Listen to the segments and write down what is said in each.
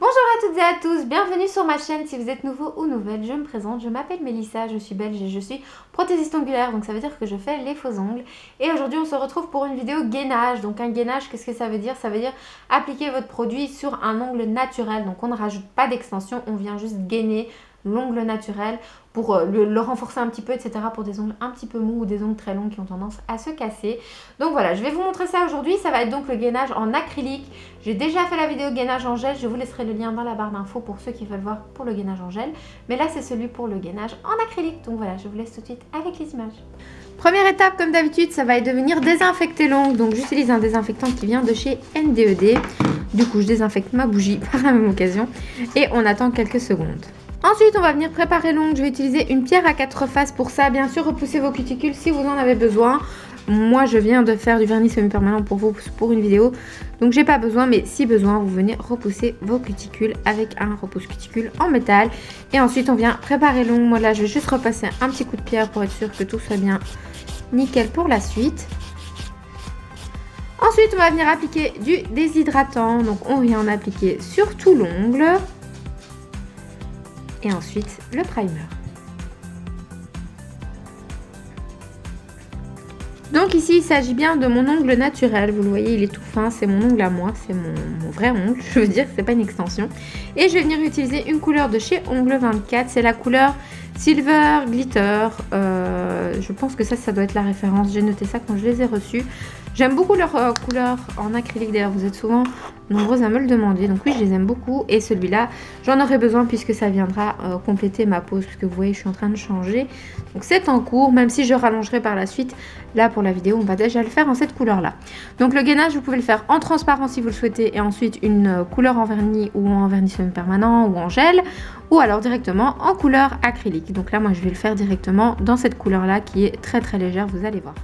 Bonjour à toutes et à tous, bienvenue sur ma chaîne. Si vous êtes nouveau ou nouvelle, je me présente, je m'appelle Mélissa, je suis belge et je suis prothésiste ongulaire, donc ça veut dire que je fais les faux ongles. Et aujourd'hui on se retrouve pour une vidéo gainage. Donc un gainage, qu'est-ce que ça veut dire? Ça veut dire appliquer votre produit sur un ongle naturel, donc on ne rajoute pas d'extension, on vient juste gainer l'ongle naturel pour le renforcer un petit peu, etc. pour des ongles un petit peu mous ou des ongles très longs qui ont tendance à se casser. Donc voilà, je vais vous montrer ça aujourd'hui. Ça va être donc le gainage en acrylique. J'ai déjà fait la vidéo gainage en gel. Je vous laisserai le lien dans la barre d'infos pour ceux qui veulent voir pour le gainage en gel. Mais là, c'est celui pour le gainage en acrylique. Donc voilà, je vous laisse tout de suite avec les images. Première étape, comme d'habitude, ça va être de venir désinfecter l'ongle. Donc j'utilise un désinfectant qui vient de chez NDED. Du coup, je désinfecte ma bougie par la même occasion. Et on attend quelques secondes. Ensuite, on va venir préparer l'ongle. Je vais utiliser une pierre à 4 faces pour ça. Bien sûr, repoussez vos cuticules si vous en avez besoin. Moi, je viens de faire du vernis semi-permanent pour vous pour une vidéo. Donc, j'ai pas besoin, mais si besoin, vous venez repousser vos cuticules avec un repousse cuticule en métal. Et ensuite, on vient préparer l'ongle. Moi, là, je vais juste repasser un petit coup de pierre pour être sûr que tout soit bien nickel pour la suite. Ensuite, on va venir appliquer du déshydratant. Donc, on vient en appliquer sur tout l'ongle. Et ensuite, le primer. Donc ici, il s'agit bien de mon ongle naturel. Vous le voyez, il est tout fin. C'est mon ongle à moi. C'est mon vrai ongle. Je veux dire, c'est pas une extension. Et je vais venir utiliser une couleur de chez Ongle 24. C'est la couleur Silver Glitter. Je pense que ça doit être la référence. J'ai noté ça quand je les ai reçus. J'aime beaucoup leur couleur en acrylique. D'ailleurs, vous êtes souvent nombreuses à me le demander. Donc oui, je les aime beaucoup. Et celui-là, j'en aurai besoin puisque ça viendra compléter ma pose. Puisque vous voyez, je suis en train de changer. Donc c'est en cours, même si je rallongerai par la suite. Là, pour la vidéo, on va déjà le faire en cette couleur-là. Donc le gainage, vous pouvez le faire en transparent si vous le souhaitez. Et ensuite, une couleur en vernis ou en vernis semi-permanent ou en gel. Ou alors directement en couleur acrylique. Donc là, moi, je vais le faire directement dans cette couleur-là qui est très très légère, vous allez voir.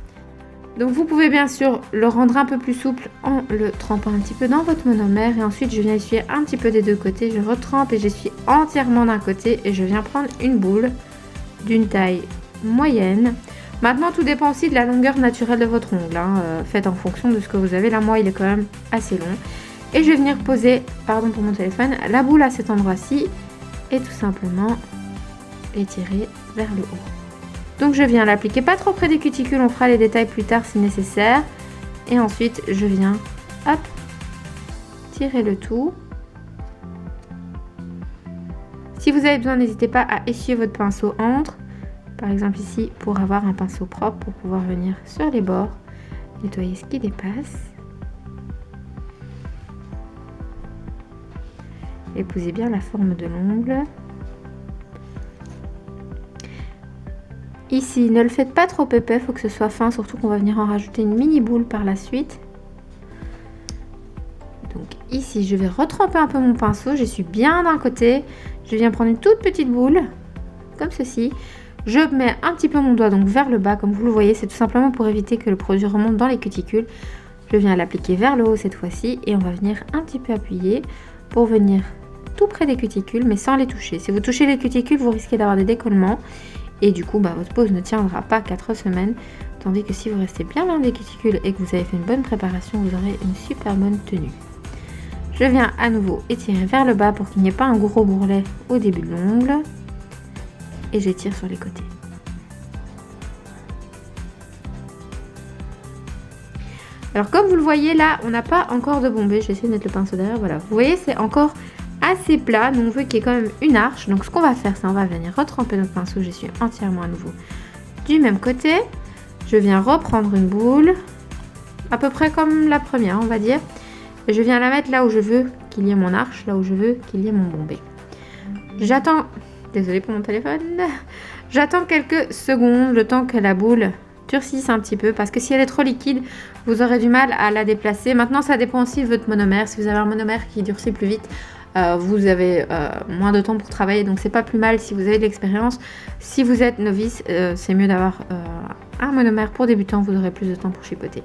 Donc vous pouvez bien sûr le rendre un peu plus souple en le trempant un petit peu dans votre monomère. Et ensuite je viens essuyer un petit peu des deux côtés. Je retrempe et j'essuie entièrement d'un côté. Et je viens prendre une boule d'une taille moyenne. Maintenant tout dépend aussi de la longueur naturelle de votre ongle. Faites en fonction de ce que vous avez. Là moi il est quand même assez long. Et je vais venir poser, pardon pour mon téléphone, la boule à cet endroit-ci. Et tout simplement l'étirer vers le haut. Donc je viens l'appliquer pas trop près des cuticules, on fera les détails plus tard si nécessaire. Et ensuite je viens, hop, tirer le tout. Si vous avez besoin, n'hésitez pas à essuyer votre pinceau entre. Par exemple ici, pour avoir un pinceau propre, pour pouvoir venir sur les bords, nettoyer ce qui dépasse. Épousez bien la forme de l'ongle. Ici, ne le faites pas trop épais, il faut que ce soit fin, surtout qu'on va venir en rajouter une mini boule par la suite. Donc ici, je vais retremper un peu mon pinceau, je suis bien d'un côté. Je viens prendre une toute petite boule, comme ceci. Je mets un petit peu mon doigt donc vers le bas, comme vous le voyez, c'est tout simplement pour éviter que le produit remonte dans les cuticules. Je viens l'appliquer vers le haut cette fois-ci et on va venir un petit peu appuyer pour venir tout près des cuticules, mais sans les toucher. Si vous touchez les cuticules, vous risquez d'avoir des décollements. Et du coup, votre pose ne tiendra pas 4 semaines. Tandis que si vous restez bien loin des cuticules et que vous avez fait une bonne préparation, vous aurez une super bonne tenue. Je viens à nouveau étirer vers le bas pour qu'il n'y ait pas un gros bourrelet au début de l'ongle. Et j'étire sur les côtés. Alors comme vous le voyez là, on n'a pas encore de bombée. Je vais essayer de mettre le pinceau derrière. Voilà, vous voyez, c'est encore assez plat, donc on veut qu'il y ait quand même une arche. Donc ce qu'on va faire, c'est on va venir retremper notre pinceau. J'essuie entièrement à nouveau du même côté. Je viens reprendre une boule, à peu près comme la première, on va dire. Et je viens la mettre là où je veux qu'il y ait mon arche, là où je veux qu'il y ait mon bombé. J'attends, désolée pour mon téléphone, j'attends quelques secondes, le temps que la boule durcisse un petit peu, parce que si elle est trop liquide, vous aurez du mal à la déplacer. Maintenant, ça dépend aussi de votre monomère. Si vous avez un monomère qui durcit plus vite, vous avez moins de temps pour travailler, donc c'est pas plus mal si vous avez de l'expérience. Si vous êtes novice, c'est mieux d'avoir un monomère pour débutant, vous aurez plus de temps pour chipoter.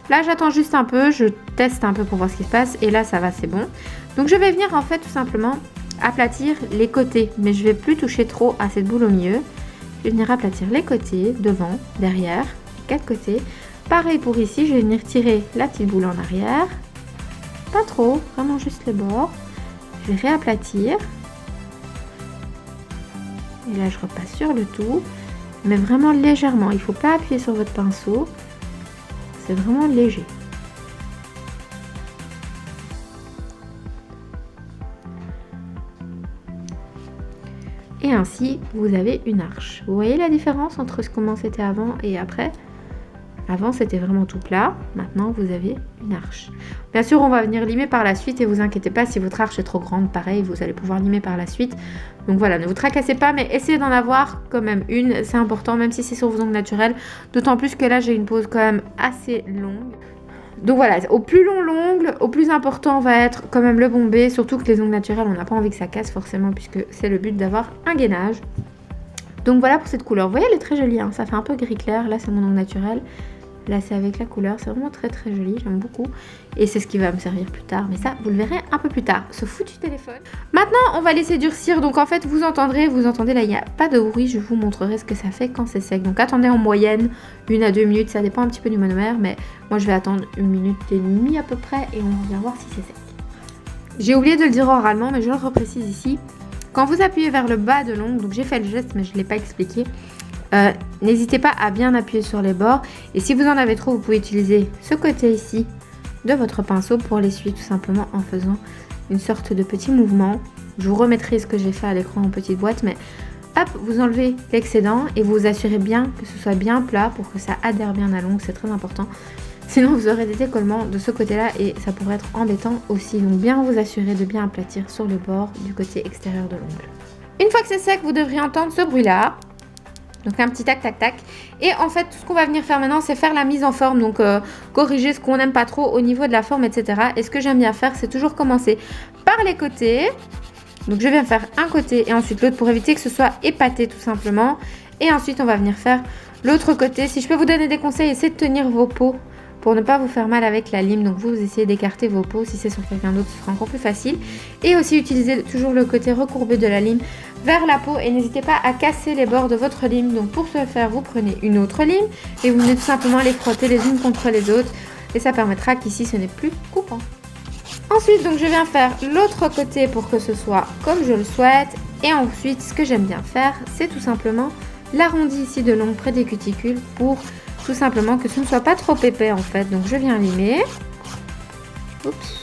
Là j'attends juste un peu, je teste un peu pour voir ce qui se passe et là ça va, c'est bon. Donc je vais venir en fait tout simplement aplatir les côtés, mais je vais plus toucher trop à cette boule au milieu. Je vais venir aplatir les côtés, devant, derrière, les 4 côtés. Pareil pour ici, je vais venir tirer la petite boule en arrière, pas trop, vraiment juste les bords. Je vais réaplatir. Et là, je repasse sur le tout, mais vraiment légèrement. Il ne faut pas appuyer sur votre pinceau. C'est vraiment léger. Et ainsi, vous avez une arche. Vous voyez la différence entre comment c'était avant et après? Avant, c'était vraiment tout plat. Maintenant, vous avez une arche. Bien sûr, on va venir limer par la suite et vous inquiétez pas si votre arche est trop grande. Pareil, vous allez pouvoir limer par la suite. Donc voilà, ne vous tracassez pas, mais essayez d'en avoir quand même une. C'est important, même si c'est sur vos ongles naturels. D'autant plus que là, j'ai une pose quand même assez longue. Donc voilà, au plus long l'ongle, au plus important va être quand même le bombé. Surtout que les ongles naturels, on n'a pas envie que ça casse forcément, puisque c'est le but d'avoir un gainage. Donc voilà pour cette couleur. Vous voyez, elle est très jolie, hein. Ça fait un peu gris clair. Là, c'est mon ongle naturel. Là, c'est avec la couleur. C'est vraiment très très joli. J'aime beaucoup. Et c'est ce qui va me servir plus tard. Mais ça, vous le verrez un peu plus tard. Ce foutu téléphone. Maintenant, on va laisser durcir. Donc en fait, vous entendez là, il n'y a pas de bruit. Je vous montrerai ce que ça fait quand c'est sec. Donc attendez en moyenne 1 à 2 minutes. Ça dépend un petit peu du monomère. Mais moi, je vais attendre 1 minute et demie à peu près. Et on va voir si c'est sec. J'ai oublié de le dire oralement, mais je le reprécise ici. Quand vous appuyez vers le bas de l'ongle, donc j'ai fait le geste, mais je ne l'ai pas expliqué. N'hésitez pas à bien appuyer sur les bords. Et si vous en avez trop, vous pouvez utiliser ce côté ici de votre pinceau pour l'essuyer tout simplement en faisant une sorte de petit mouvement. Je vous remettrai ce que j'ai fait à l'écran en petite boîte, mais hop, vous enlevez l'excédent et vous vous assurez bien que ce soit bien plat pour que ça adhère bien à l'ongle, c'est très important. Sinon vous aurez des décollements de ce côté là et ça pourrait être embêtant aussi. Donc bien vous assurer de bien aplatir sur le bord du côté extérieur de l'ongle. Une fois que c'est sec, vous devriez entendre ce bruit là. Donc un petit tac tac tac. Et en fait tout ce qu'on va venir faire maintenant, c'est faire la mise en forme. Donc corriger ce qu'on n'aime pas trop au niveau de la forme, etc. Et ce que j'aime bien faire, c'est toujours commencer par les côtés. Donc je viens faire un côté et ensuite l'autre pour éviter que ce soit épaté tout simplement. Et ensuite on va venir faire l'autre côté. Si je peux vous donner des conseils, essayez de tenir vos peaux pour ne pas vous faire mal avec la lime. Donc vous essayez d'écarter vos peaux. Si c'est sur quelqu'un d'autre, ce sera encore plus facile. Et aussi utiliser toujours le côté recourbé de la lime vers la peau. Et n'hésitez pas à casser les bords de votre lime. Donc pour ce faire, vous prenez une autre lime et vous venez tout simplement les frotter les unes contre les autres. Et ça permettra qu'ici ce n'est plus coupant. Ensuite, donc je viens faire l'autre côté pour que ce soit comme je le souhaite. Et ensuite, ce que j'aime bien faire, c'est tout simplement l'arrondi ici de l'ongle près des cuticules pour tout simplement que ce ne soit pas trop épais en fait. Donc je viens limer. Oups.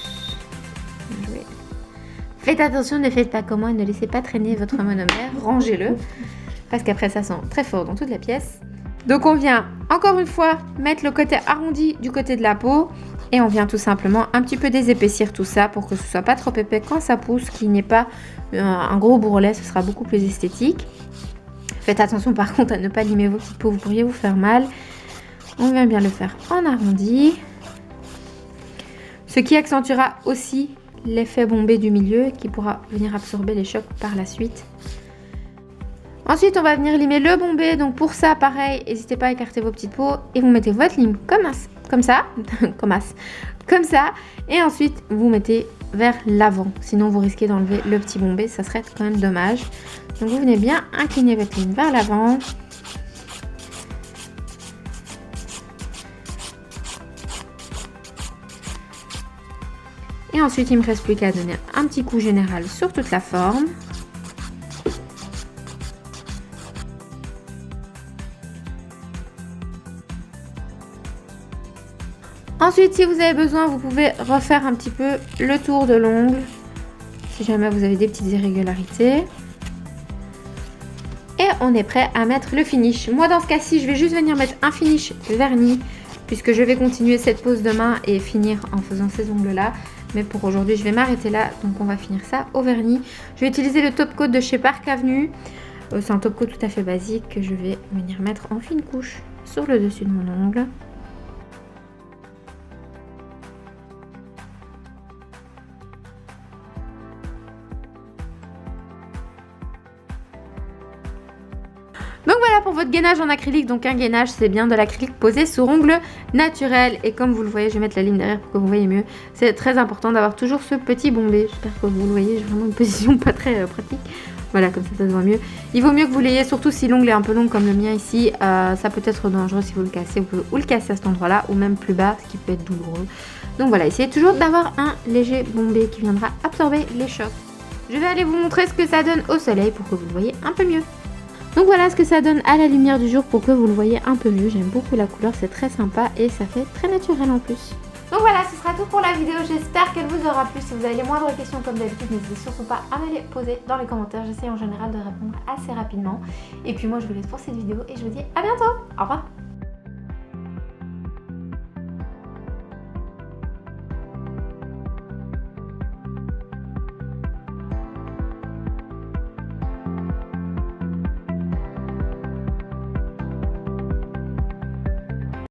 Faites attention, ne faites pas comme moi, ne laissez pas traîner votre monomère, rangez-le. Parce qu'après ça sent très fort dans toute la pièce. Donc on vient encore une fois mettre le côté arrondi du côté de la peau. Et on vient tout simplement un petit peu désépaissir tout ça pour que ce soit pas trop épais quand ça pousse, qu'il n'y ait pas un gros bourrelet, ce sera beaucoup plus esthétique. Faites attention par contre à ne pas limer vos petites peaux, vous pourriez vous faire mal. On vient bien le faire en arrondi. Ce qui accentuera aussi l'effet bombé du milieu qui pourra venir absorber les chocs par la suite. Ensuite, on va venir limer le bombé. Donc pour ça, pareil, n'hésitez pas à écarter vos petites peaux et vous mettez votre lime comme ça. Et ensuite, vous mettez vers l'avant. Sinon, vous risquez d'enlever le petit bombé. Ça serait quand même dommage. Donc vous venez bien incliner votre lime vers l'avant. Et ensuite, il ne me reste plus qu'à donner un petit coup général sur toute la forme. Ensuite, si vous avez besoin, vous pouvez refaire un petit peu le tour de l'ongle. Si jamais vous avez des petites irrégularités. Et on est prêt à mettre le finish. Moi, dans ce cas-ci, je vais juste venir mettre un finish verni. Puisque je vais continuer cette pose demain et finir en faisant ces ongles-là. Mais pour aujourd'hui, je vais m'arrêter là. Donc, on va finir ça au vernis. Je vais utiliser le top coat de chez Park Avenue. C'est un top coat tout à fait basique que je vais venir mettre en fine couche sur le dessus de mon ongle. Donc voilà pour votre gainage en acrylique. Donc un gainage, c'est bien de l'acrylique posé sur ongle naturel. Et comme vous le voyez, je vais mettre la ligne derrière pour que vous voyez mieux. C'est très important d'avoir toujours ce petit bombé. J'espère que vous le voyez, j'ai vraiment une position pas très pratique. Voilà, comme ça se voit mieux. Il vaut mieux que vous l'ayez, surtout si l'ongle est un peu long comme le mien ici. Ça peut être dangereux si vous le cassez. Vous pouvez ou le casser à cet endroit-là ou même plus bas, ce qui peut être douloureux. Donc voilà, essayez toujours d'avoir un léger bombé qui viendra absorber les chocs. Je vais aller vous montrer ce que ça donne au soleil pour que vous le voyez un peu mieux. Donc voilà ce que ça donne à la lumière du jour pour que vous le voyez un peu mieux. J'aime beaucoup la couleur, c'est très sympa et ça fait très naturel en plus. Donc voilà, ce sera tout pour la vidéo. J'espère qu'elle vous aura plu. Si vous avez les moindres questions comme d'habitude, n'hésitez surtout pas à me les poser dans les commentaires. J'essaie en général de répondre assez rapidement. Et puis moi, je vous laisse pour cette vidéo et je vous dis à bientôt. Au revoir.